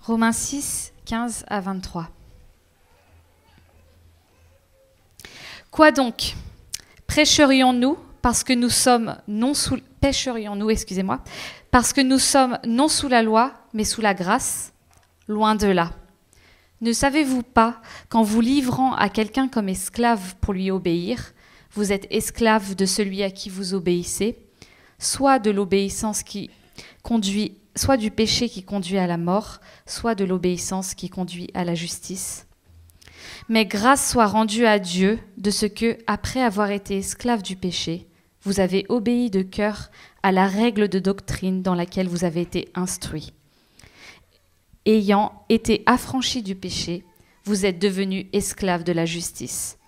Romains 6, 15 à 23. Quoi donc? Pêcherions-nous parce que nous sommes non sous la loi, mais sous la grâce? Loin de là. Ne savez-vous pas qu'en vous livrant à quelqu'un comme esclave pour lui obéir, vous êtes esclave de celui à qui vous obéissez, soit de l'obéissance soit du péché qui conduit à la mort, soit de l'obéissance qui conduit à la justice. Mais grâce soit rendue à Dieu de ce que, après avoir été esclave du péché, vous avez obéi de cœur à la règle de doctrine dans laquelle vous avez été instruits. Ayant été affranchis du péché, vous êtes devenus esclaves de la justice.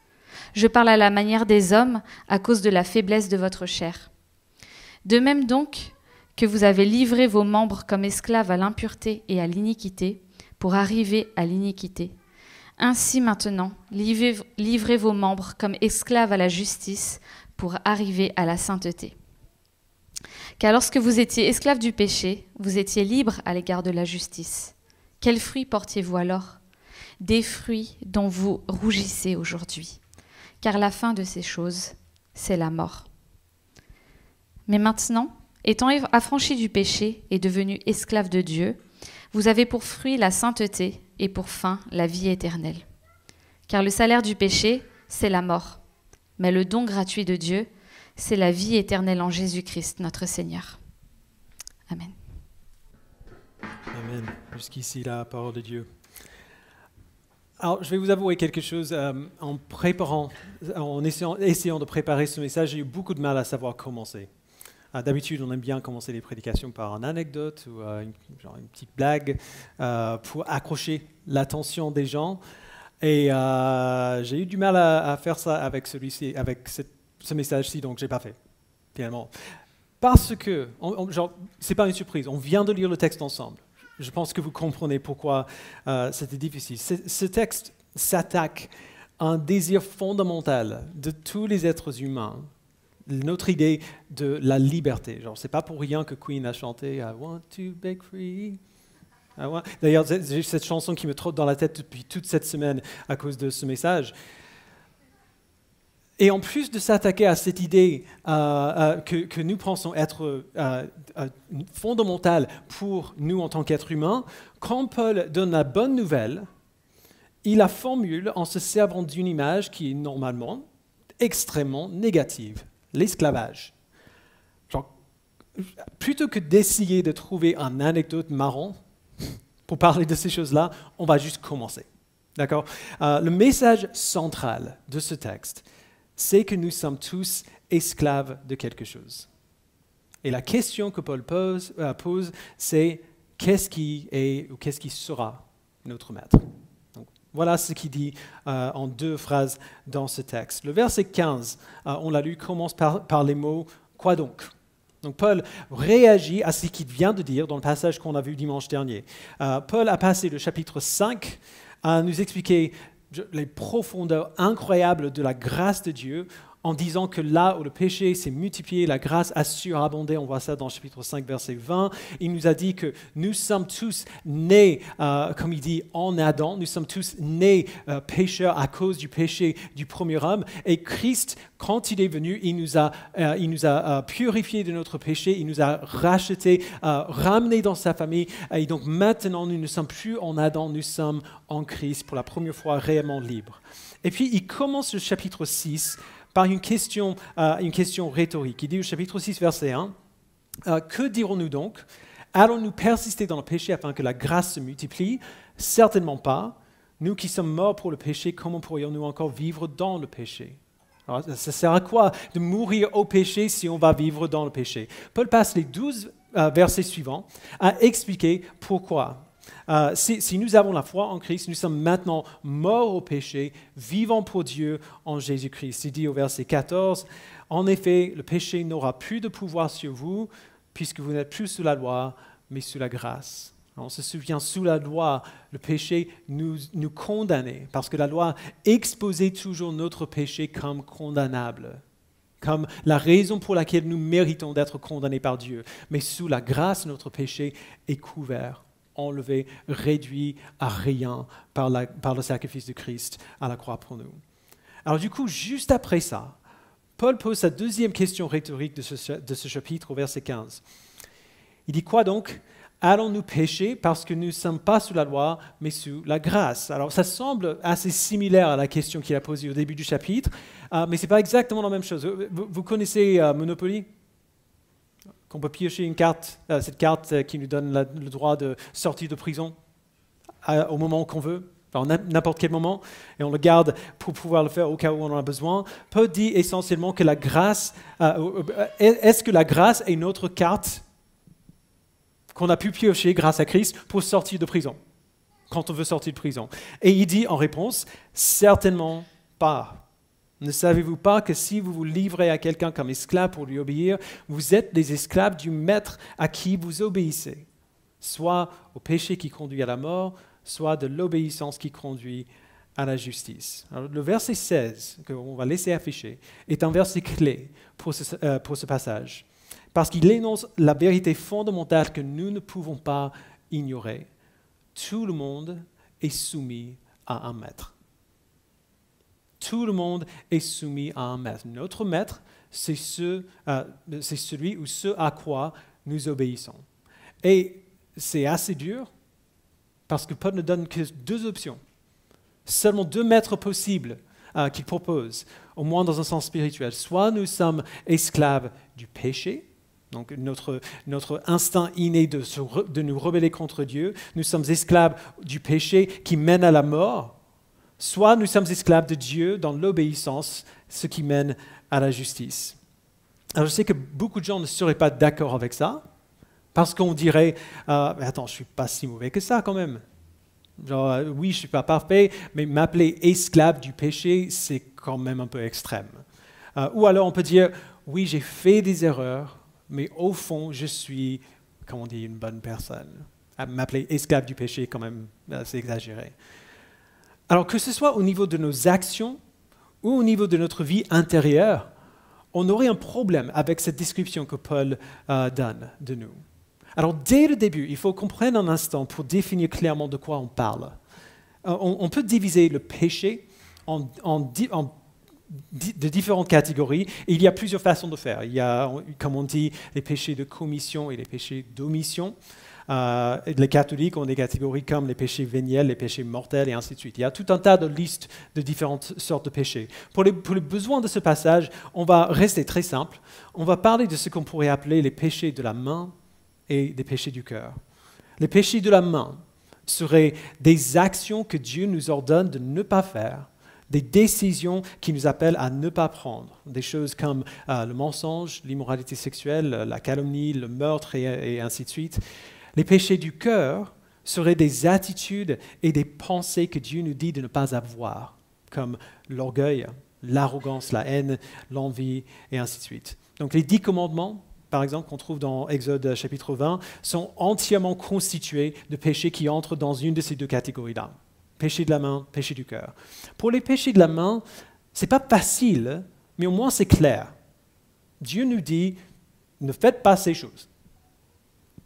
Je parle à la manière des hommes à cause de la faiblesse de votre chair. De même donc que vous avez livré vos membres comme esclaves à l'impureté et à l'iniquité pour arriver à l'iniquité. Ainsi maintenant, livrez vos membres comme esclaves à la justice pour arriver à la sainteté. Car lorsque vous étiez esclaves du péché, vous étiez libres à l'égard de la justice. Quels fruits portiez-vous alors? Des fruits dont vous rougissez aujourd'hui. Car la fin de ces choses, c'est la mort. Mais maintenant, étant affranchis du péché et devenus esclaves de Dieu, vous avez pour fruit la sainteté et pour fin la vie éternelle. Car le salaire du péché, c'est la mort. Mais le don gratuit de Dieu, c'est la vie éternelle en Jésus-Christ, notre Seigneur. Amen. Amen. Jusqu'ici, la parole de Dieu. Alors, je vais vous avouer quelque chose. En essayant de préparer ce message, j'ai eu beaucoup de mal à savoir commencer. D'habitude, on aime bien commencer les prédications par une anecdote ou une petite blague pour accrocher l'attention des gens. Et j'ai eu du mal à faire ça avec ce message-ci, donc je n'ai pas fait, finalement. Parce que, ce n'est pas une surprise, on vient de lire le texte ensemble. Je pense que vous comprenez pourquoi c'était difficile. Ce texte s'attaque à un désir fondamental de tous les êtres humains, notre idée de la liberté. C'est pas pour rien que Queen a chanté I want to break free. D'ailleurs, j'ai cette chanson qui me trotte dans la tête depuis toute cette semaine à cause de ce message. Et en plus de s'attaquer à cette idée que nous pensons être fondamentale pour nous en tant qu'êtres humains, quand Paul donne la bonne nouvelle, il la formule en se servant d'une image qui est normalement extrêmement négative, l'esclavage. Plutôt que d'essayer de trouver une anecdote marrant pour parler de ces choses-là, on va juste commencer. D'accord? Le message central de ce texte, c'est que nous sommes tous esclaves de quelque chose. Et la question que Paul pose, c'est qu'est-ce qui est ou qu'est-ce qui sera notre maître? Donc, voilà ce qu'il dit en deux phrases dans ce texte. Le verset 15, on l'a lu, commence par les mots « quoi donc ?» Donc Paul réagit à ce qu'il vient de dire dans le passage qu'on a vu dimanche dernier. Paul a passé le chapitre 5 à nous expliquer les profondeurs incroyables de la grâce de Dieu en disant que là où le péché s'est multiplié, la grâce a surabondé. On voit ça dans le chapitre 5, verset 20. Il nous a dit que nous sommes tous nés, comme il dit, en Adam. Nous sommes tous nés pécheurs à cause du péché du premier homme. Et Christ, quand il est venu, il nous a purifiés de notre péché. Il nous a rachetés, ramenés dans sa famille. Et donc maintenant, nous ne sommes plus en Adam, nous sommes en Christ pour la première fois réellement libres. Et puis, il commence le chapitre 6 par une question rhétorique. Il dit au chapitre 6, verset 1, « Que dirons-nous donc? Allons-nous persister dans le péché afin que la grâce se multiplie? Certainement pas. Nous qui sommes morts pour le péché, comment pourrions-nous encore vivre dans le péché? » Alors, ça sert à quoi de mourir au péché si on va vivre dans le péché? Paul passe les 12 versets suivants à expliquer pourquoi. Si nous avons la foi en Christ, nous sommes maintenant morts au péché, vivants pour Dieu en Jésus-Christ. Il dit au verset 14, « En effet, le péché n'aura plus de pouvoir sur vous, puisque vous n'êtes plus sous la loi, mais sous la grâce. » On se souvient, sous la loi, le péché nous condamnait, parce que la loi exposait toujours notre péché comme condamnable, comme la raison pour laquelle nous méritons d'être condamnés par Dieu. Mais sous la grâce, notre péché est couvert. enlevé, réduit à rien par le sacrifice de Christ à la croix pour nous. Alors du coup, juste après ça, Paul pose sa deuxième question rhétorique de ce chapitre au verset 15. Il dit quoi donc ? Allons-nous pécher parce que nous ne sommes pas sous la loi, mais sous la grâce? Alors ça semble assez similaire à la question qu'il a posée au début du chapitre, mais ce n'est pas exactement la même chose. Vous connaissez Monopoly ? Qu'on peut piocher une carte, cette carte qui nous donne le droit de sortir de prison au moment qu'on veut, n'importe quel moment, et on le garde pour pouvoir le faire au cas où on en a besoin. Paul dit essentiellement que la grâce, est-ce que la grâce est notre carte qu'on a pu piocher grâce à Christ pour sortir de prison, quand on veut sortir de prison? Et il dit en réponse, certainement pas. Ne savez-vous pas que si vous vous livrez à quelqu'un comme esclave pour lui obéir, vous êtes les esclaves du maître à qui vous obéissez, soit au péché qui conduit à la mort, soit de l'obéissance qui conduit à la justice. Alors, le verset 16, qu'on va laisser afficher, est un verset clé pour ce passage, parce qu'il énonce la vérité fondamentale que nous ne pouvons pas ignorer. Tout le monde est soumis à un maître. Tout le monde est soumis à un maître. Notre maître, c'est celui ou ce à quoi nous obéissons. Et c'est assez dur parce que Paul ne donne que deux options. Seulement deux maîtres possibles qu'il propose, au moins dans un sens spirituel. Soit nous sommes esclaves du péché, donc notre instinct inné de nous rebeller contre Dieu. Nous sommes esclaves du péché qui mène à la mort. Soit nous sommes esclaves de Dieu dans l'obéissance, ce qui mène à la justice. Alors je sais que beaucoup de gens ne seraient pas d'accord avec ça, parce qu'on dirait mais attends, je ne suis pas si mauvais que ça quand même. Genre, oui, je ne suis pas parfait, mais m'appeler esclave du péché, c'est quand même un peu extrême. Ou alors on peut dire, oui, j'ai fait des erreurs, mais au fond, je suis, comment on dit, une bonne personne. M'appeler esclave du péché, quand même, c'est exagéré. Alors que ce soit au niveau de nos actions ou au niveau de notre vie intérieure, on aurait un problème avec cette description que Paul donne de nous. Alors dès le début, il faut qu'on prenne un instant pour définir clairement de quoi on parle. On peut diviser le péché de différentes catégories, et il y a plusieurs façons de faire. Il y a, comme on dit, les péchés de commission et les péchés d'omission. Les catholiques ont des catégories comme les péchés véniels, les péchés mortels et ainsi de suite. Il y a tout un tas de listes de différentes sortes de péchés. Pour les besoins de ce passage, on va rester très simple. On va parler de ce qu'on pourrait appeler les péchés de la main et des péchés du cœur. Les péchés de la main seraient des actions que Dieu nous ordonne de ne pas faire, des décisions qui nous appellent à ne pas prendre, des choses comme le mensonge, l'immoralité sexuelle, la calomnie, le meurtre et ainsi de suite. Les péchés du cœur seraient des attitudes et des pensées que Dieu nous dit de ne pas avoir, comme l'orgueil, l'arrogance, la haine, l'envie et ainsi de suite. Donc les 10 commandements, par exemple, qu'on trouve dans Exode chapitre 20, sont entièrement constitués de péchés qui entrent dans une de ces deux catégories-là. Péché de la main, péché du cœur. Pour les péchés de la main, ce n'est pas facile, mais au moins c'est clair. Dieu nous dit, ne faites pas ces choses.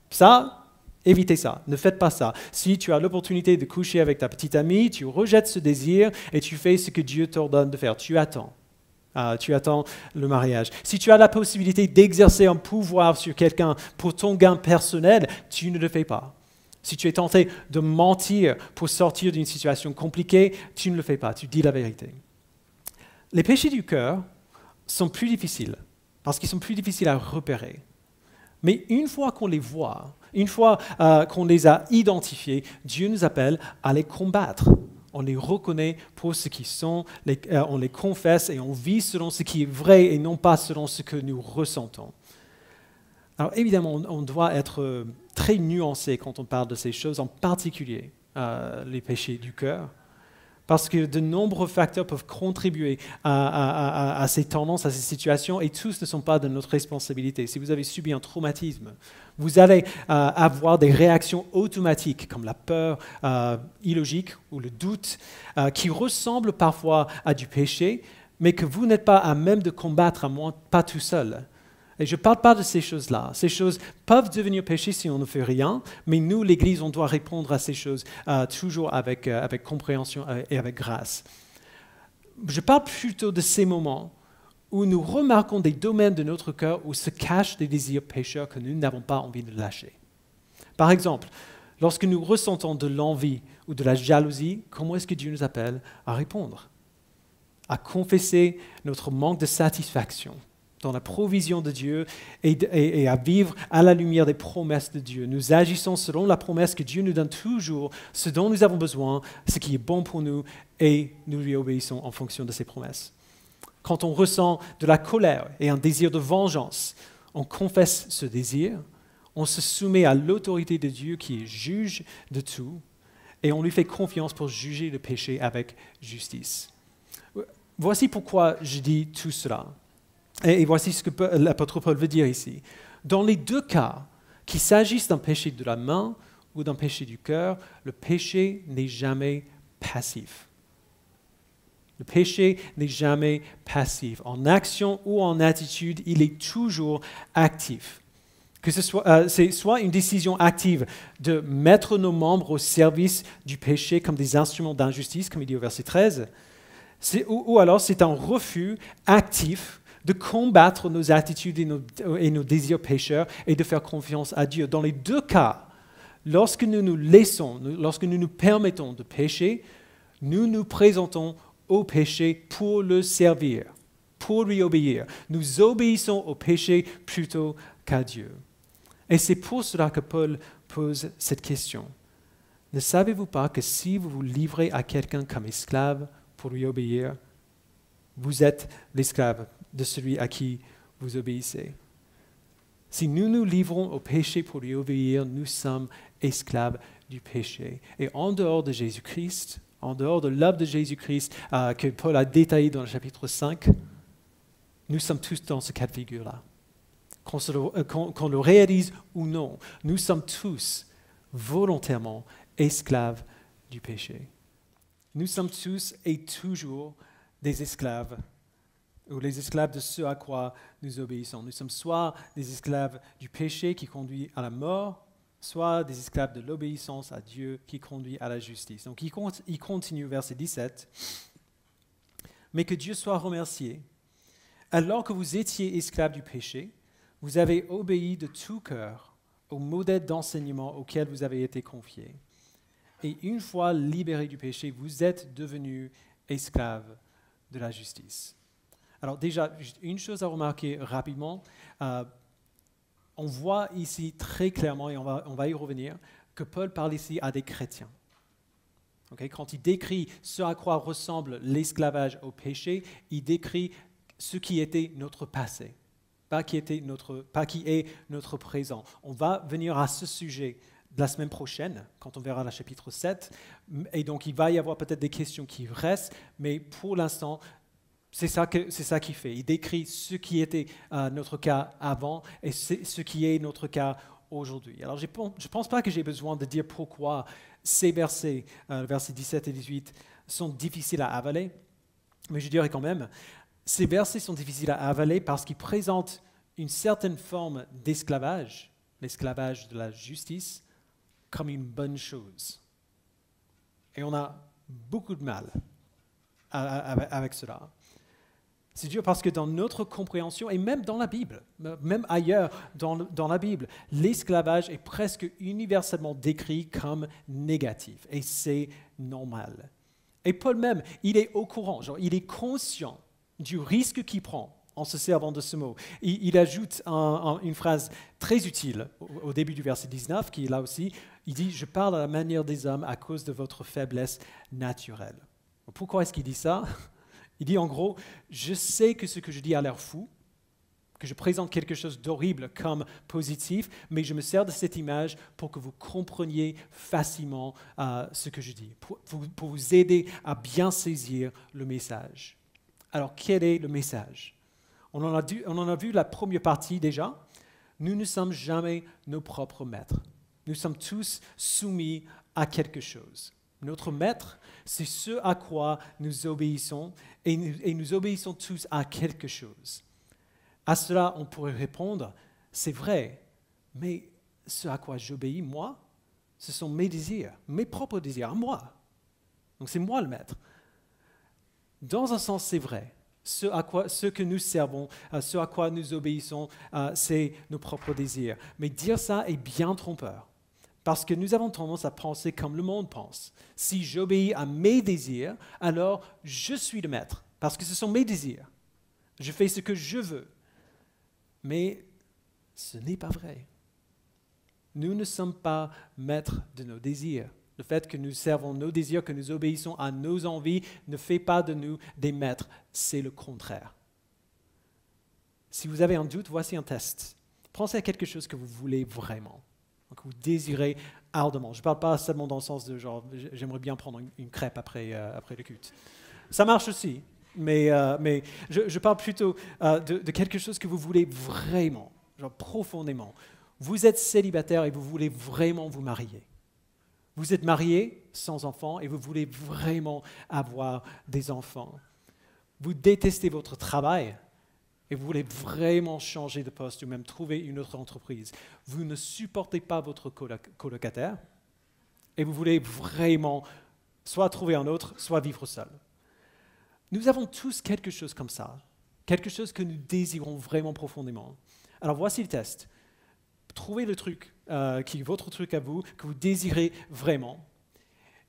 Ça, évitez ça, ne faites pas ça. Si tu as l'opportunité de coucher avec ta petite amie, tu rejettes ce désir et tu fais ce que Dieu t'ordonne de faire. Tu attends le mariage. Si tu as la possibilité d'exercer un pouvoir sur quelqu'un pour ton gain personnel, tu ne le fais pas. Si tu es tenté de mentir pour sortir d'une situation compliquée, tu ne le fais pas, tu dis la vérité. Les péchés du cœur sont plus difficiles, parce qu'ils sont plus difficiles à repérer. Mais une fois qu'on les voit, une fois qu'on les a identifiés, Dieu nous appelle à les combattre. On les reconnaît pour ce qu'ils sont, on les confesse et on vit selon ce qui est vrai et non pas selon ce que nous ressentons. Alors évidemment, on doit être très nuancé quand on parle de ces choses, en particulier les péchés du cœur, parce que de nombreux facteurs peuvent contribuer à ces tendances, à ces situations, et tous ne sont pas de notre responsabilité. Si vous avez subi un traumatisme, vous allez avoir des réactions automatiques, comme la peur illogique ou le doute, qui ressemblent parfois à du péché, mais que vous n'êtes pas à même de combattre, à moins pas tout seul. Et je ne parle pas de ces choses-là. Ces choses peuvent devenir péché si on ne fait rien, mais nous, l'Église, on doit répondre à ces choses toujours avec compréhension et avec grâce. Je parle plutôt de ces moments où nous remarquons des domaines de notre cœur où se cachent des désirs pécheurs que nous n'avons pas envie de lâcher. Par exemple, lorsque nous ressentons de l'envie ou de la jalousie, comment est-ce que Dieu nous appelle à répondre? À confesser notre manque de satisfaction dans la provision de Dieu et à vivre à la lumière des promesses de Dieu. Nous agissons selon la promesse que Dieu nous donne toujours, ce dont nous avons besoin, ce qui est bon pour nous, et nous lui obéissons en fonction de ses promesses. Quand on ressent de la colère et un désir de vengeance, on confesse ce désir, on se soumet à l'autorité de Dieu qui est juge de tout, et on lui fait confiance pour juger le péché avec justice. Voici pourquoi je dis tout cela. Et voici ce que l'apôtre Paul veut dire ici. Dans les deux cas, qu'il s'agisse d'un péché de la main ou d'un péché du cœur, le péché n'est jamais passif. Le péché n'est jamais passif. En action ou en attitude, il est toujours actif. Que c'est soit une décision active de mettre nos membres au service du péché comme des instruments d'injustice, comme il dit au verset 13, ou alors c'est un refus actif de combattre nos attitudes et nos désirs pécheurs et de faire confiance à Dieu. Dans les deux cas, lorsque nous nous laissons, lorsque nous nous permettons de pécher, nous nous présentons au péché pour le servir, pour lui obéir. Nous obéissons au péché plutôt qu'à Dieu. Et c'est pour cela que Paul pose cette question. Ne savez-vous pas que si vous vous livrez à quelqu'un comme esclave pour lui obéir, vous êtes l'esclave de celui à qui vous obéissez? Si nous nous livrons au péché pour lui obéir, nous sommes esclaves du péché. Et en dehors de Jésus-Christ, en dehors de l'œuvre de Jésus-Christ que Paul a détaillé dans le chapitre 5, nous sommes tous dans ce cas de figure-là. Qu'on le réalise ou non, nous sommes tous volontairement esclaves du péché. Nous sommes tous et toujours des esclaves, ou les esclaves de ce à quoi nous obéissons. Nous sommes soit des esclaves du péché qui conduit à la mort, soit des esclaves de l'obéissance à Dieu qui conduit à la justice. Donc il continue, verset 17. Mais que Dieu soit remercié. Alors que vous étiez esclaves du péché, vous avez obéi de tout cœur au modèle d'enseignement auquel vous avez été confiés. Et une fois libérés du péché, vous êtes devenus esclaves de la justice. Alors déjà, une chose à remarquer rapidement, on voit ici très clairement, et on va y revenir, que Paul parle ici à des chrétiens. Okay? Quand il décrit ce à quoi ressemble l'esclavage au péché, il décrit ce qui était notre passé, pas qui est notre présent. On va venir à ce sujet la semaine prochaine, quand on verra le chapitre 7, et donc il va y avoir peut-être des questions qui restent, mais pour l'instant, c'est ça qu'il fait. Il décrit ce qui était notre cas avant et ce qui est notre cas aujourd'hui. Alors je ne pense pas que j'ai besoin de dire pourquoi ces versets, versets 17 et 18, sont difficiles à avaler, mais je dirais quand même, ces versets sont difficiles à avaler parce qu'ils présentent une certaine forme d'esclavage, l'esclavage de la justice, comme une bonne chose. Et on a beaucoup de mal avec cela. C'est dur parce que dans notre compréhension, et même dans la Bible, même ailleurs dans la Bible, l'esclavage est presque universellement décrit comme négatif. Et c'est normal. Et Paul même, il est au courant, il est conscient du risque qu'il prend en se servant de ce mot. Il ajoute une phrase très utile au début du verset 19, qui est là aussi. Il dit « Je parle à la manière des hommes à cause de votre faiblesse naturelle ». Pourquoi est-ce qu'il dit ça ? Il dit en gros, je sais que ce que je dis a l'air fou, que je présente quelque chose d'horrible comme positif, mais je me sers de cette image pour que vous compreniez facilement ce que je dis, pour vous aider à bien saisir le message. Alors, quel est le message ? On en a vu la première partie déjà. Nous ne sommes jamais nos propres maîtres. Nous sommes tous soumis à quelque chose. Notre maître, c'est ce à quoi nous obéissons et nous obéissons tous à quelque chose. À cela, on pourrait répondre, c'est vrai, mais ce à quoi j'obéis, moi, ce sont mes désirs, mes propres désirs, à moi. Donc c'est moi le maître. Dans un sens, c'est vrai. Ce que nous servons, ce à quoi nous obéissons, c'est nos propres désirs. Mais dire ça est bien trompeur. Parce que nous avons tendance à penser comme le monde pense. Si j'obéis à mes désirs, alors je suis le maître. Parce que ce sont mes désirs. Je fais ce que je veux. Mais ce n'est pas vrai. Nous ne sommes pas maîtres de nos désirs. Le fait que nous servons nos désirs, que nous obéissons à nos envies, ne fait pas de nous des maîtres. C'est le contraire. Si vous avez un doute, voici un test. Pensez à quelque chose que vous voulez vraiment, que vous désirez ardemment. Je ne parle pas seulement dans le sens de genre, j'aimerais bien prendre une crêpe après le culte. Ça marche aussi, mais je parle plutôt de quelque chose que vous voulez vraiment, genre profondément. Vous êtes célibataire et vous voulez vraiment vous marier. Vous êtes marié sans enfants et vous voulez vraiment avoir des enfants. Vous détestez votre travail et vous voulez vraiment changer de poste ou même trouver une autre entreprise. Vous ne supportez pas votre colocataire et vous voulez vraiment soit trouver un autre, soit vivre seul. Nous avons tous quelque chose comme ça, quelque chose que nous désirons vraiment profondément. Alors voici le test. Trouvez le truc qui est votre truc à vous, que vous désirez vraiment,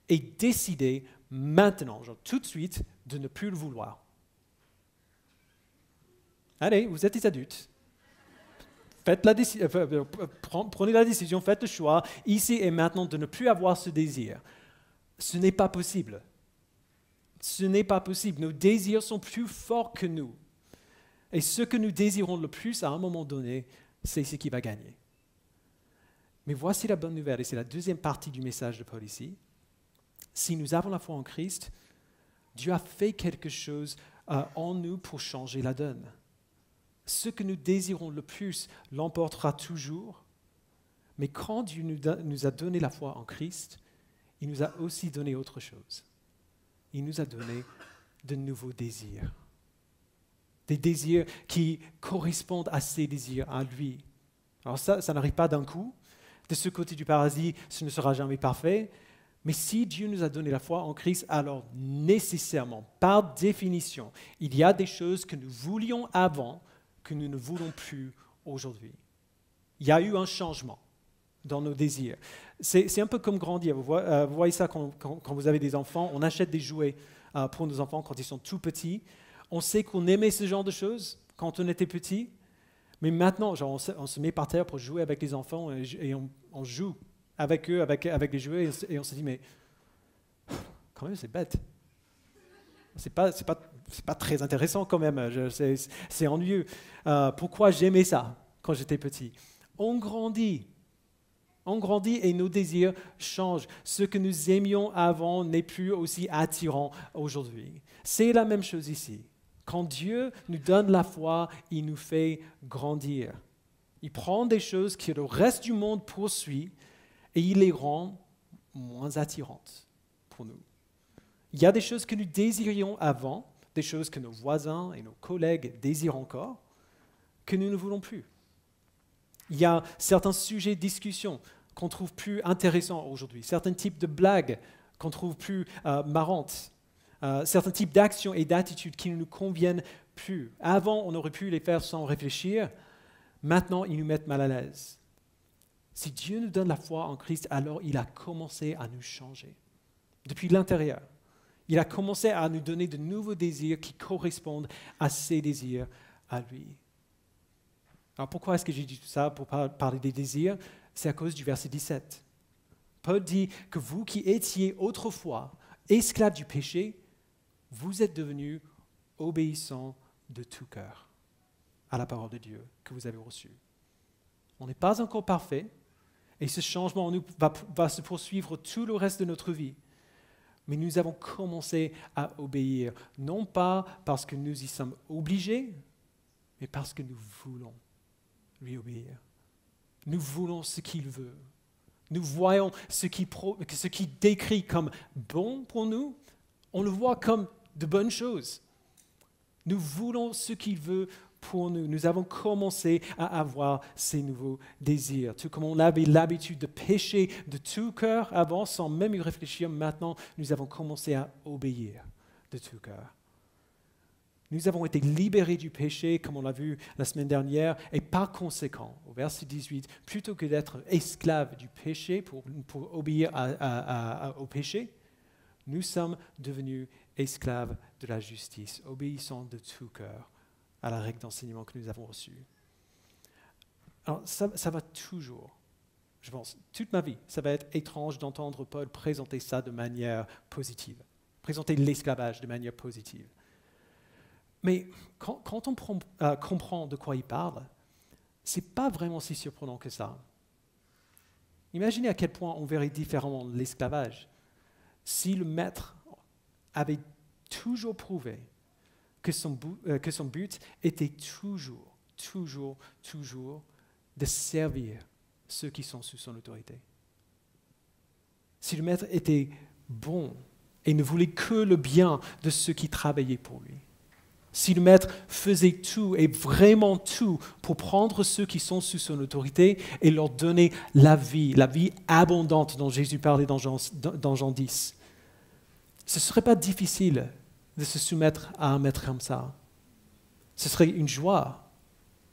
et décidez maintenant, genre tout de suite, de ne plus le vouloir. Allez, vous êtes des adultes. Prenez la décision, faites le choix, ici et maintenant, de ne plus avoir ce désir. Ce n'est pas possible. Ce n'est pas possible. Nos désirs sont plus forts que nous. Et ce que nous désirons le plus, à un moment donné, c'est ce qui va gagner. Mais voici la bonne nouvelle, et c'est la deuxième partie du message de Paul ici. Si nous avons la foi en Christ, Dieu a fait quelque chose en nous pour changer la donne. Ce que nous désirons le plus l'emportera toujours, mais quand Dieu nous a donné la foi en Christ, il nous a aussi donné autre chose. Il nous a donné de nouveaux désirs. Des désirs qui correspondent à ses désirs, à lui. Alors ça n'arrive pas d'un coup. De ce côté du paradis, ce ne sera jamais parfait. Mais si Dieu nous a donné la foi en Christ, alors nécessairement, par définition, il y a des choses que nous voulions avant que nous ne voulons plus aujourd'hui. Il y a eu un changement dans nos désirs. C'est un peu comme grandir. Vous voyez ça quand vous avez des enfants, on achète des jouets pour nos enfants quand ils sont tout petits. On sait qu'on aimait ce genre de choses quand on était petit. Mais maintenant, genre, on se met par terre pour jouer avec les enfants et on joue avec eux, avec les jouets, et on se dit, mais quand même, c'est bête. C'est pas très intéressant quand même, c'est ennuyeux. Pourquoi j'aimais ça quand j'étais petit? On grandit et nos désirs changent. Ce que nous aimions avant n'est plus aussi attirant aujourd'hui. C'est la même chose ici. Quand Dieu nous donne la foi, il nous fait grandir. Il prend des choses que le reste du monde poursuit et il les rend moins attirantes pour nous. Il y a des choses que nous désirions avant, des choses que nos voisins et nos collègues désirent encore, que nous ne voulons plus. Il y a certains sujets de discussion qu'on trouve plus intéressants aujourd'hui, certains types de blagues qu'on trouve plus marrantes. Certains types d'actions et d'attitudes qui ne nous conviennent plus. Avant, on aurait pu les faire sans réfléchir. Maintenant, ils nous mettent mal à l'aise. Si Dieu nous donne la foi en Christ, alors il a commencé à nous changer. Depuis l'intérieur. Il a commencé à nous donner de nouveaux désirs qui correspondent à ses désirs à lui. Alors pourquoi est-ce que j'ai dit tout ça pour parler des désirs? C'est à cause du verset 17. Paul dit que vous qui étiez autrefois esclaves du péché, vous êtes devenus obéissants de tout cœur à la parole de Dieu que vous avez reçue. On n'est pas encore parfait et ce changement en nous va se poursuivre tout le reste de notre vie. Mais nous avons commencé à obéir, non pas parce que nous y sommes obligés, mais parce que nous voulons lui obéir. Nous voulons ce qu'il veut. Nous voyons ce qu'il décrit comme bon pour nous, on le voit comme de bonnes choses. Nous voulons ce qu'il veut pour nous. Nous avons commencé à avoir ces nouveaux désirs. Tout comme on avait l'habitude de pécher de tout cœur avant, sans même y réfléchir, maintenant, nous avons commencé à obéir de tout cœur. Nous avons été libérés du péché, comme on l'a vu la semaine dernière, et par conséquent, au verset 18, plutôt que d'être esclaves du péché pour obéir au péché, nous sommes devenus esclaves de la justice, obéissant de tout cœur à la règle d'enseignement que nous avons reçue. Alors, ça va toujours, je pense, toute ma vie, ça va être étrange d'entendre Paul présenter ça de manière positive, présenter l'esclavage de manière positive. Mais quand on comprend de quoi il parle, ce n'est pas vraiment si surprenant que ça. Imaginez à quel point on verrait différemment l'esclavage si le maître avait toujours prouvé que son but était toujours de servir ceux qui sont sous son autorité. Si le maître était bon et ne voulait que le bien de ceux qui travaillaient pour lui. Si le maître faisait tout et vraiment tout pour prendre ceux qui sont sous son autorité et leur donner la vie abondante dont Jésus parlait dans Jean 10, ce ne serait pas difficile de se soumettre à un maître comme ça. Ce serait une joie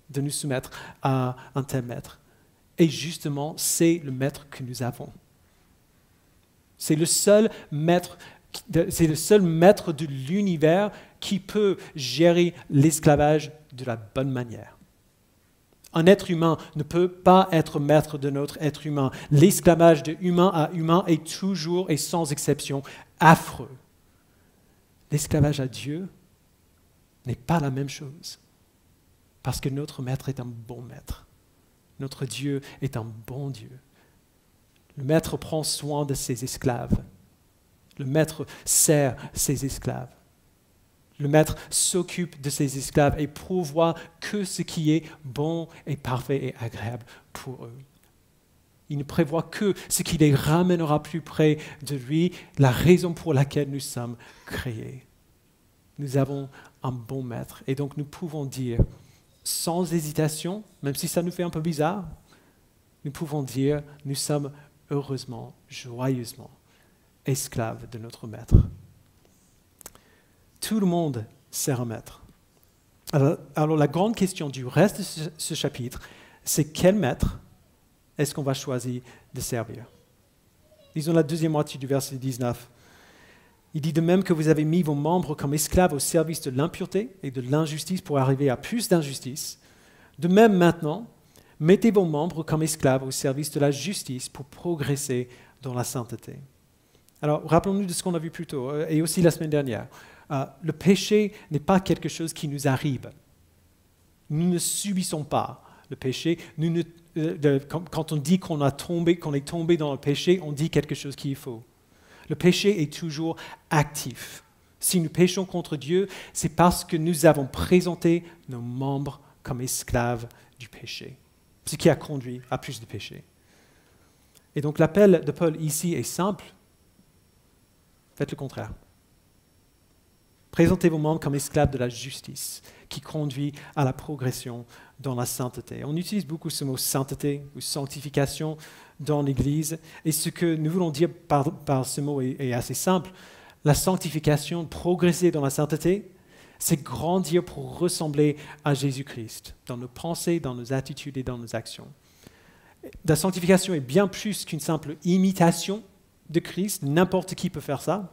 de nous soumettre à un tel maître. Et justement, c'est le maître que nous avons. C'est le seul maître de l'univers qui peut gérer l'esclavage de la bonne manière. Un être humain ne peut pas être maître de notre être humain. L'esclavage de humain à humain est toujours et sans exception affreux. L'esclavage à Dieu n'est pas la même chose. Parce que notre maître est un bon maître. Notre Dieu est un bon Dieu. Le maître prend soin de ses esclaves. Le maître sert ses esclaves. Le maître s'occupe de ses esclaves et pourvoit que ce qui est bon et parfait et agréable pour eux. Il ne prévoit que ce qui les ramènera plus près de lui, la raison pour laquelle nous sommes créés. Nous avons un bon maître et donc nous pouvons dire, sans hésitation, même si ça nous fait un peu bizarre, nous pouvons dire, nous sommes heureusement, joyeusement esclaves de notre maître. Tout le monde sert un maître. Alors la grande question du reste de ce chapitre, c'est quel maître est-ce qu'on va choisir de servir? Lisons la deuxième moitié du verset 19. Il dit, de même que vous avez mis vos membres comme esclaves au service de l'impureté et de l'injustice pour arriver à plus d'injustice, de même maintenant, mettez vos membres comme esclaves au service de la justice pour progresser dans la sainteté. Alors, rappelons-nous de ce qu'on a vu plus tôt, et aussi la semaine dernière. Le péché n'est pas quelque chose qui nous arrive. Nous ne subissons pas le péché. Quand on dit qu'on est tombé dans le péché, on dit quelque chose qui est faux. Le péché est toujours actif. Si nous péchons contre Dieu, c'est parce que nous avons présenté nos membres comme esclaves du péché, ce qui a conduit à plus de péché. Et donc l'appel de Paul ici est simple. Faites le contraire. Présentez vos membres comme esclaves de la justice, qui conduit à la progression dans la sainteté. On utilise beaucoup ce mot sainteté ou sanctification dans l'Église, et ce que nous voulons dire par ce mot est assez simple. La sanctification, progresser dans la sainteté, c'est grandir pour ressembler à Jésus-Christ, dans nos pensées, dans nos attitudes et dans nos actions. La sanctification est bien plus qu'une simple imitation de Christ, n'importe qui peut faire ça.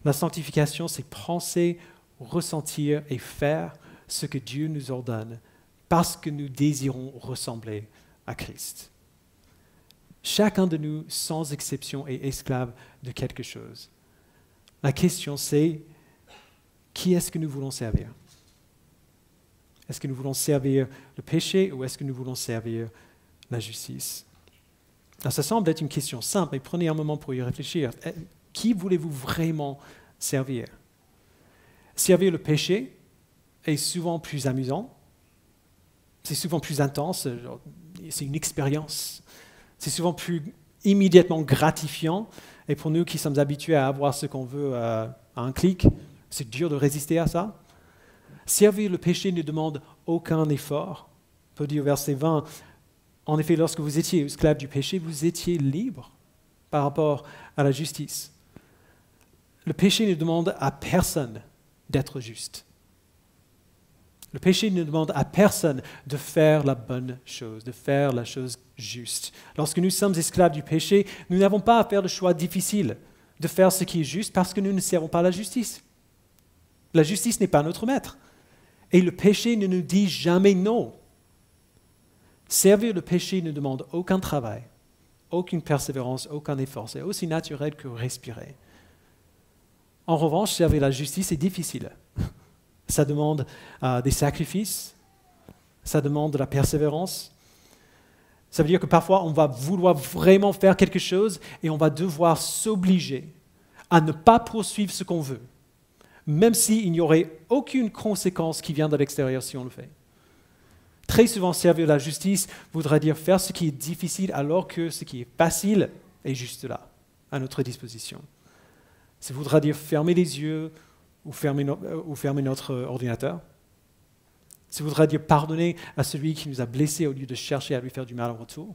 La sanctification, c'est penser, ressentir et faire ce que Dieu nous ordonne parce que nous désirons ressembler à Christ. Chacun de nous, sans exception, est esclave de quelque chose. La question, c'est qui est-ce que nous voulons servir? Est-ce que nous voulons servir le péché ou est-ce que nous voulons servir la justice? Alors, ça semble être une question simple, mais prenez un moment pour y réfléchir. Qui voulez-vous vraiment servir? Servir le péché est souvent plus amusant, c'est souvent plus intense, c'est une expérience, c'est souvent plus immédiatement gratifiant, et pour nous qui sommes habitués à avoir ce qu'on veut à un clic, c'est dur de résister à ça. Servir le péché ne demande aucun effort. Paul dit au verset 20, en effet, lorsque vous étiez esclaves du péché, vous étiez libres par rapport à la justice. Le péché ne demande à personne d'être juste. Le péché ne demande à personne de faire la bonne chose, de faire la chose juste. Lorsque nous sommes esclaves du péché, nous n'avons pas à faire le choix difficile de faire ce qui est juste parce que nous ne servons pas la justice. La justice n'est pas notre maître. Et le péché ne nous dit jamais non. Servir le péché ne demande aucun travail, aucune persévérance, aucun effort. C'est aussi naturel que respirer. En revanche, servir la justice est difficile. Ça demande des sacrifices, ça demande de la persévérance. Ça veut dire que parfois, on va vouloir vraiment faire quelque chose et on va devoir s'obliger à ne pas poursuivre ce qu'on veut, même s'il n'y aurait aucune conséquence qui vient de l'extérieur si on le fait. Très souvent, servir la justice voudra dire faire ce qui est difficile alors que ce qui est facile est juste là, à notre disposition. Ça voudra dire fermer les yeux ou fermer notre ordinateur. Ça voudra dire pardonner à celui qui nous a blessés au lieu de chercher à lui faire du mal en retour.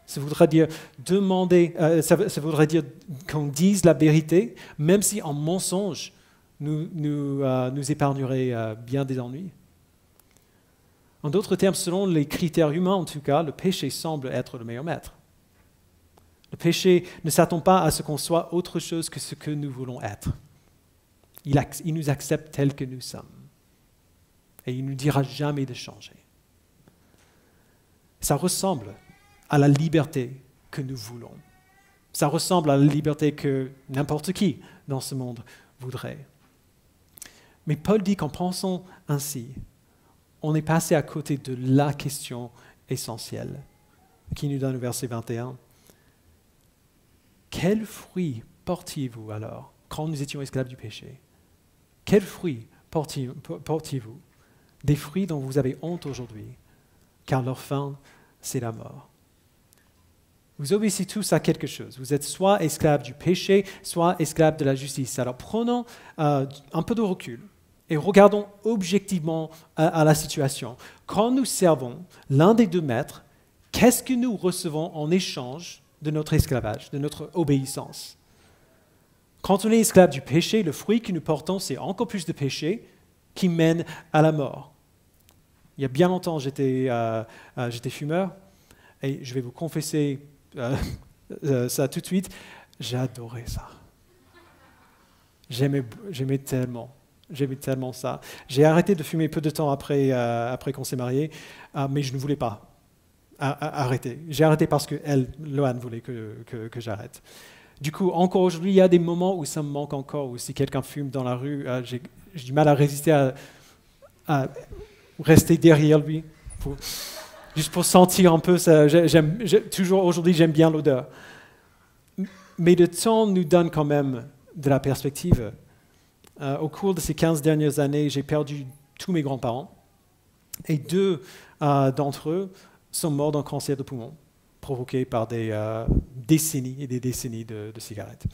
Ça voudra dire ça voudra dire qu'on dise la vérité, même si en mensonge nous épargnerait bien des ennuis. En d'autres termes, selon les critères humains en tout cas, le péché semble être le meilleur maître. Le péché ne s'attend pas à ce qu'on soit autre chose que ce que nous voulons être. Il nous accepte tels que nous sommes. Et il ne nous dira jamais de changer. Ça ressemble à la liberté que nous voulons. Ça ressemble à la liberté que n'importe qui dans ce monde voudrait. Mais Paul dit qu'en pensant ainsi, on est passé à côté de la question essentielle qui nous donne le verset 21. Quels fruits portiez-vous alors quand nous étions esclaves du péché? Quels fruits portiez-vous? Des fruits dont vous avez honte aujourd'hui, car leur fin, c'est la mort. Vous obéissez tous à quelque chose. Vous êtes soit esclaves du péché, soit esclaves de la justice. Alors prenons un peu de recul et regardons objectivement à la situation. Quand nous servons l'un des deux maîtres, qu'est-ce que nous recevons en échange de notre esclavage, de notre obéissance? Quand on est esclave du péché, le fruit que nous portons, c'est encore plus de péché qui mène à la mort. Il y a bien longtemps, j'étais fumeur, et je vais vous confesser ça tout de suite, j'adorais ça. J'aimais tellement ça. J'ai arrêté de fumer peu de temps après qu'on s'est mariés, mais je ne voulais pas arrêter. J'ai arrêté parce que Loane voulait que j'arrête. Du coup, encore aujourd'hui, il y a des moments où ça me manque encore, où si quelqu'un fume dans la rue, j'ai du mal à résister à rester derrière lui, juste pour sentir un peu ça. Toujours aujourd'hui, j'aime bien l'odeur. Mais le temps nous donne quand même de la perspective. Au cours de ces 15 dernières années, j'ai perdu tous mes grands-parents, et 2 d'entre eux sont morts d'un cancer de poumon, provoqué par des décennies et des décennies de cigarettes.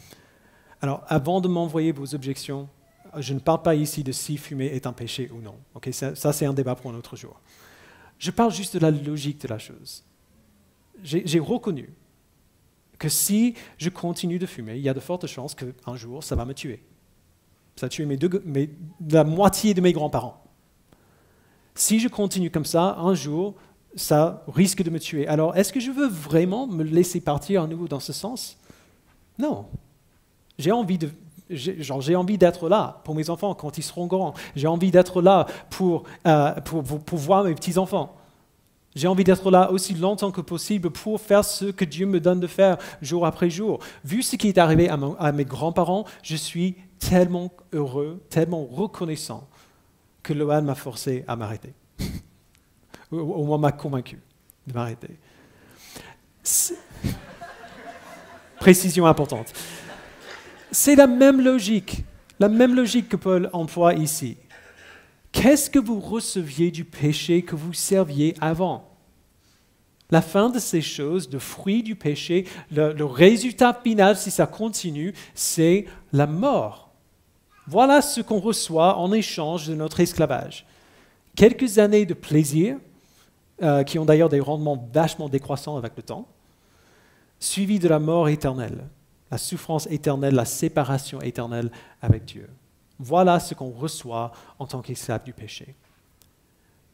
Alors, avant de m'envoyer vos objections, je ne parle pas ici de si fumer est un péché ou non. Okay, ça, c'est un débat pour un autre jour. Je parle juste de la logique de la chose. J'ai reconnu que si je continue de fumer, il y a de fortes chances qu'un jour, ça va me tuer. Ça a tué la moitié de mes grands-parents. Si je continue comme ça, un jour, ça risque de me tuer. Alors, est-ce que je veux vraiment me laisser partir à nouveau dans ce sens? Non. J'ai envie d'être là pour mes enfants quand ils seront grands. J'ai envie d'être là pour voir mes petits-enfants. J'ai envie d'être là aussi longtemps que possible pour faire ce que Dieu me donne de faire jour après jour. Vu ce qui est arrivé à mes grands-parents, je suis tellement heureux, tellement reconnaissant que Loane m'a forcé à m'arrêter. Au moins m'a convaincu de m'arrêter. Précision importante. C'est la même logique que Paul emploie ici. Qu'est-ce que vous receviez du péché que vous serviez avant? La fin de ces choses, le fruit du péché, le résultat final, si ça continue, c'est la mort. Voilà ce qu'on reçoit en échange de notre esclavage. Quelques années de plaisir, qui ont d'ailleurs des rendements vachement décroissants avec le temps, suivi de la mort éternelle, la souffrance éternelle, la séparation éternelle avec Dieu. Voilà ce qu'on reçoit en tant qu'esclave du péché.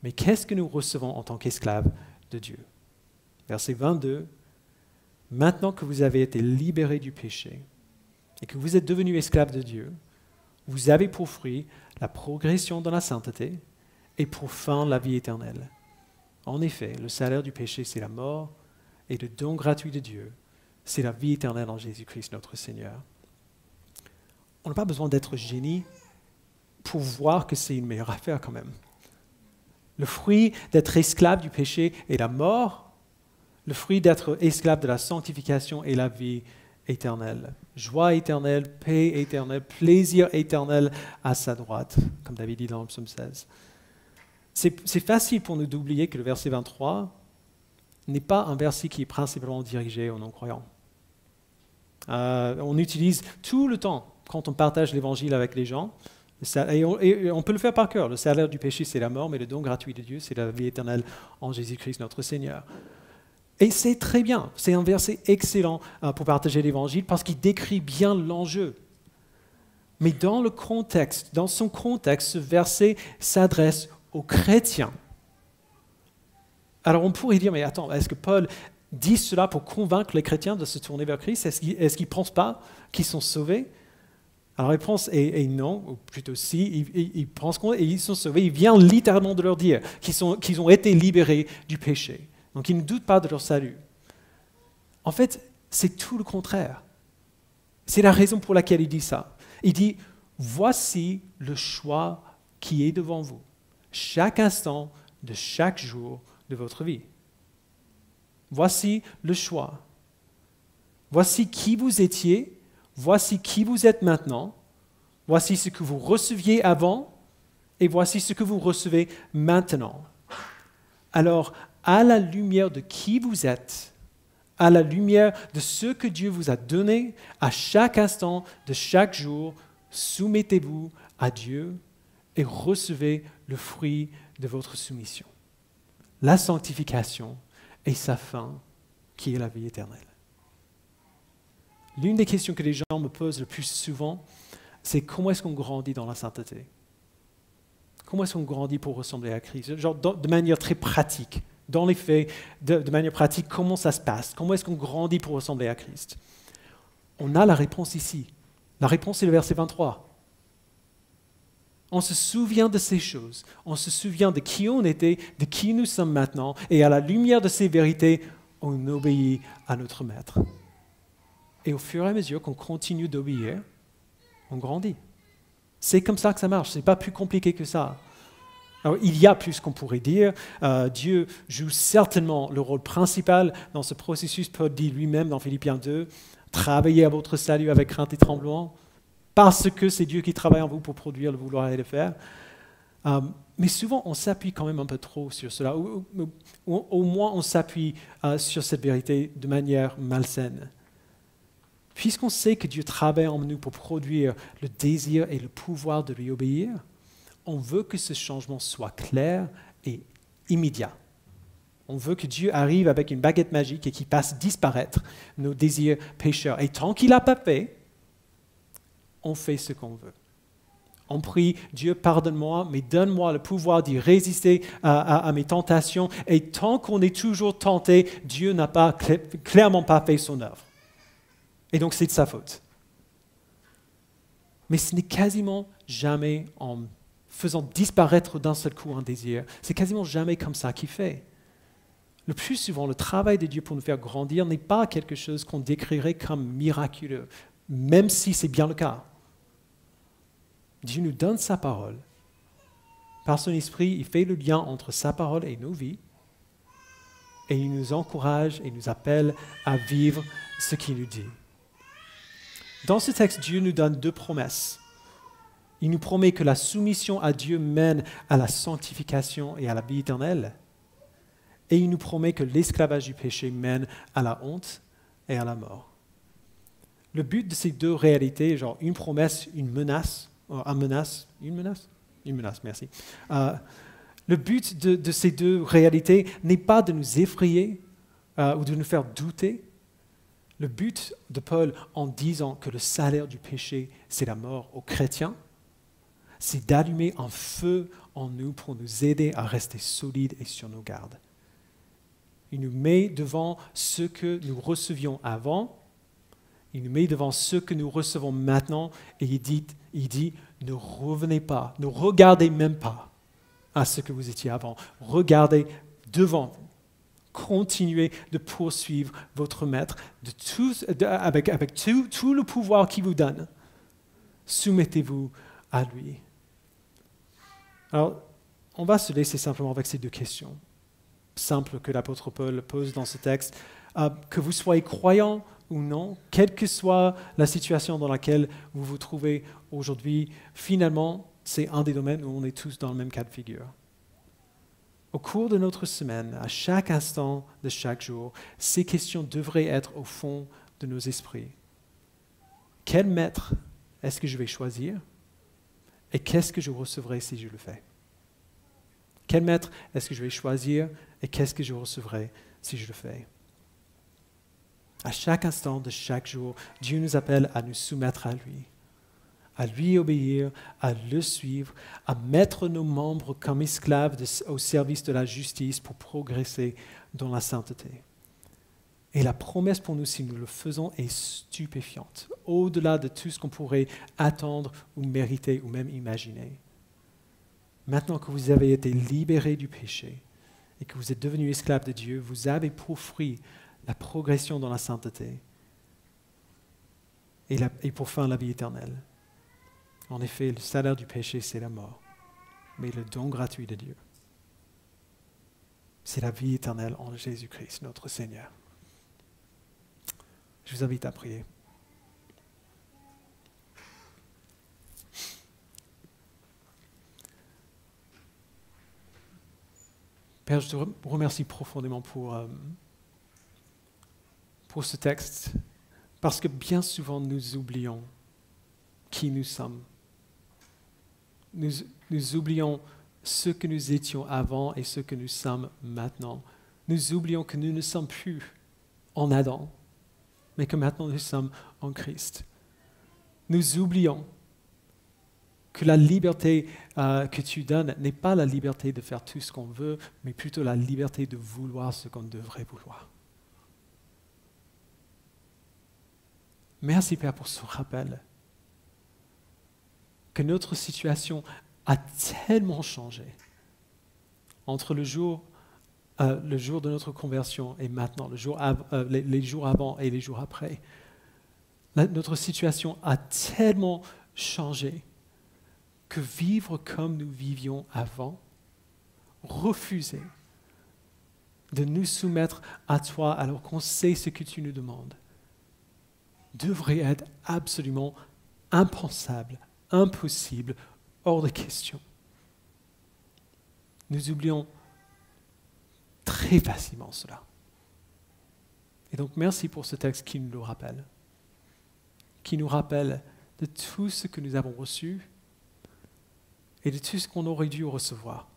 Mais qu'est-ce que nous recevons en tant qu'esclaves de Dieu? Verset 22, « Maintenant que vous avez été libérés du péché et que vous êtes devenus esclaves de Dieu, vous avez pour fruit la progression dans la sainteté et pour fin la vie éternelle. En effet, le salaire du péché, c'est la mort, et le don gratuit de Dieu, c'est la vie éternelle en Jésus-Christ notre Seigneur. » On n'a pas besoin d'être génie pour voir que c'est une meilleure affaire quand même. Le fruit d'être esclave du péché est la mort, le fruit d'être esclave de la sanctification est la vie éternelle. Joie éternelle, paix éternelle, plaisir éternel à sa droite, comme David dit dans le psaume 16. C'est facile pour nous d'oublier que le verset 23 n'est pas un verset qui est principalement dirigé aux non-croyants. On utilise tout le temps, quand on partage l'évangile avec les gens, et on peut le faire par cœur. Le salaire du péché, c'est la mort, mais le don gratuit de Dieu, c'est la vie éternelle en Jésus-Christ notre Seigneur. Et c'est très bien, c'est un verset excellent pour partager l'évangile parce qu'il décrit bien l'enjeu. Mais dans son contexte, ce verset s'adresse aux chrétiens. Alors on pourrait dire, mais attends, est-ce que Paul dit cela pour convaincre les chrétiens de se tourner vers Christ? Est-ce qu'ils ne pensent pas qu'ils sont sauvés? Alors la réponse est non, ou plutôt si, ils pensent qu'ils sont sauvés. Il vient littéralement de leur dire qu'ils ont été libérés du péché. Donc ils ne doutent pas de leur salut. En fait, c'est tout le contraire. C'est la raison pour laquelle il dit ça. Il dit, voici le choix qui est devant vous, chaque instant de chaque jour de votre vie. Voici le choix. Voici qui vous étiez, voici qui vous êtes maintenant, voici ce que vous receviez avant, et voici ce que vous recevez maintenant. Alors, à la lumière de qui vous êtes, à la lumière de ce que Dieu vous a donné, à chaque instant de chaque jour, soumettez-vous à Dieu et recevez le fruit de votre soumission. La sanctification et sa fin, qui est la vie éternelle. L'une des questions que les gens me posent le plus souvent, c'est comment est-ce qu'on grandit dans la sainteté? Comment est-ce qu'on grandit pour ressembler à Christ? Genre de manière très pratique, dans les faits, de manière pratique, comment ça se passe? Comment est-ce qu'on grandit pour ressembler à Christ? On a la réponse ici. La réponse est le verset 23. On se souvient de ces choses, on se souvient de qui on était, de qui nous sommes maintenant, et à la lumière de ces vérités, on obéit à notre Maître. Et au fur et à mesure qu'on continue d'obéir, on grandit. C'est comme ça que ça marche, ce n'est pas plus compliqué que ça. Alors, il y a plus qu'on pourrait dire. Dieu joue certainement le rôle principal dans ce processus. Paul dit lui-même dans Philippiens 2, « Travaillez à votre salut avec crainte et tremblement ». Parce que c'est Dieu qui travaille en vous pour produire le vouloir et le faire. Mais souvent, on s'appuie quand même un peu trop sur cela, ou au moins on s'appuie sur cette vérité de manière malsaine. Puisqu'on sait que Dieu travaille en nous pour produire le désir et le pouvoir de lui obéir, on veut que ce changement soit clair et immédiat. On veut que Dieu arrive avec une baguette magique et qu'il fasse disparaître nos désirs pécheurs. Et tant qu'il n'a pas fait, on fait ce qu'on veut. On prie, Dieu, pardonne-moi, mais donne-moi le pouvoir d'y résister à mes tentations. Et tant qu'on est toujours tenté, Dieu n'a pas, clairement pas fait son œuvre. Et donc, c'est de sa faute. Mais ce n'est quasiment jamais en faisant disparaître d'un seul coup un désir. C'est quasiment jamais comme ça qu'il fait. Le plus souvent, le travail de Dieu pour nous faire grandir n'est pas quelque chose qu'on décrirait comme miraculeux, même si c'est bien le cas. Dieu nous donne sa parole. Par son esprit, il fait le lien entre sa parole et nos vies. Et il nous encourage et nous appelle à vivre ce qu'il nous dit. Dans ce texte, Dieu nous donne deux promesses. Il nous promet que la soumission à Dieu mène à la sanctification et à la vie éternelle. Et il nous promet que l'esclavage du péché mène à la honte et à la mort. Le but de ces deux réalités, genre une promesse, une menace, une menace, merci. Le but de ces deux réalités n'est pas de nous effrayer ou de nous faire douter. Le but de Paul en disant que le salaire du péché, c'est la mort aux chrétiens, c'est d'allumer un feu en nous pour nous aider à rester solides et sur nos gardes. Il nous met devant ce que nous recevions avant, il nous met devant ce que nous recevons maintenant, et il dit, ne revenez pas, ne regardez même pas à ce que vous étiez avant. Regardez devant vous. Continuez de poursuivre votre maître avec tout le pouvoir qu'il vous donne. Soumettez-vous à lui. Alors, on va se laisser simplement avec ces deux questions simples que l'apôtre Paul pose dans ce texte. Que vous soyez croyant ou non, quelle que soit la situation dans laquelle vous vous trouvez aujourd'hui, finalement, c'est un des domaines où on est tous dans le même cas de figure. Au cours de notre semaine, à chaque instant de chaque jour, ces questions devraient être au fond de nos esprits. Quel maître est-ce que je vais choisir? Et qu'est-ce que je recevrai si je le fais? Quel maître est-ce que je vais choisir? Et qu'est-ce que je recevrai si je le fais? À chaque instant de chaque jour, Dieu nous appelle à nous soumettre à lui obéir, à le suivre, à mettre nos membres comme esclaves au service de la justice pour progresser dans la sainteté. Et la promesse pour nous, si nous le faisons, est stupéfiante, au-delà de tout ce qu'on pourrait attendre ou mériter ou même imaginer. Maintenant que vous avez été libérés du péché et que vous êtes devenus esclaves de Dieu, vous avez pour fruit la progression dans la sainteté et pour fin la vie éternelle. En effet, le salaire du péché, c'est la mort, mais le don gratuit de Dieu, c'est la vie éternelle en Jésus-Christ, notre Seigneur. Je vous invite à prier. Père, je te remercie profondément pour ce texte, parce que bien souvent nous oublions qui nous sommes. Nous oublions ce que nous étions avant et ce que nous sommes maintenant. Nous oublions que nous ne sommes plus en Adam, mais que maintenant nous sommes en Christ. Nous oublions que la liberté que tu donnes n'est pas la liberté de faire tout ce qu'on veut, mais plutôt la liberté de vouloir ce qu'on devrait vouloir. Merci Père pour ce rappel que notre situation a tellement changé entre le jour de notre conversion et maintenant, les jours avant et les jours après. Notre situation a tellement changé que vivre comme nous vivions avant, refuser de nous soumettre à toi alors qu'on sait ce que tu nous demandes, devrait être absolument impensable, impossible, hors de question. Nous oublions très facilement cela. Et donc merci pour ce texte qui nous le rappelle, qui nous rappelle de tout ce que nous avons reçu et de tout ce qu'on aurait dû recevoir.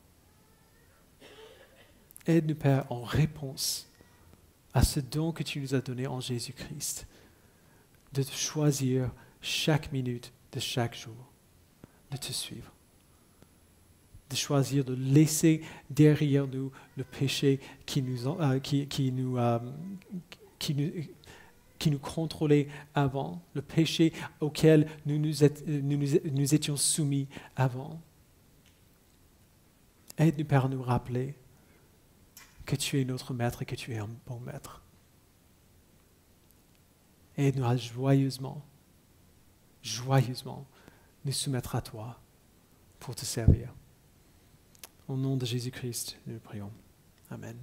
Aide-nous, Père, en réponse à ce don que tu nous as donné en Jésus-Christ, de te choisir chaque minute de chaque jour, de te suivre, de choisir de laisser derrière nous le péché qui nous contrôlait avant, le péché auquel nous étions soumis avant. Aide-nous, Père, à nous rappeler que tu es notre maître et que tu es un bon maître. Aide-nous à joyeusement nous soumettre à toi pour te servir. Au nom de Jésus-Christ, nous prions. Amen.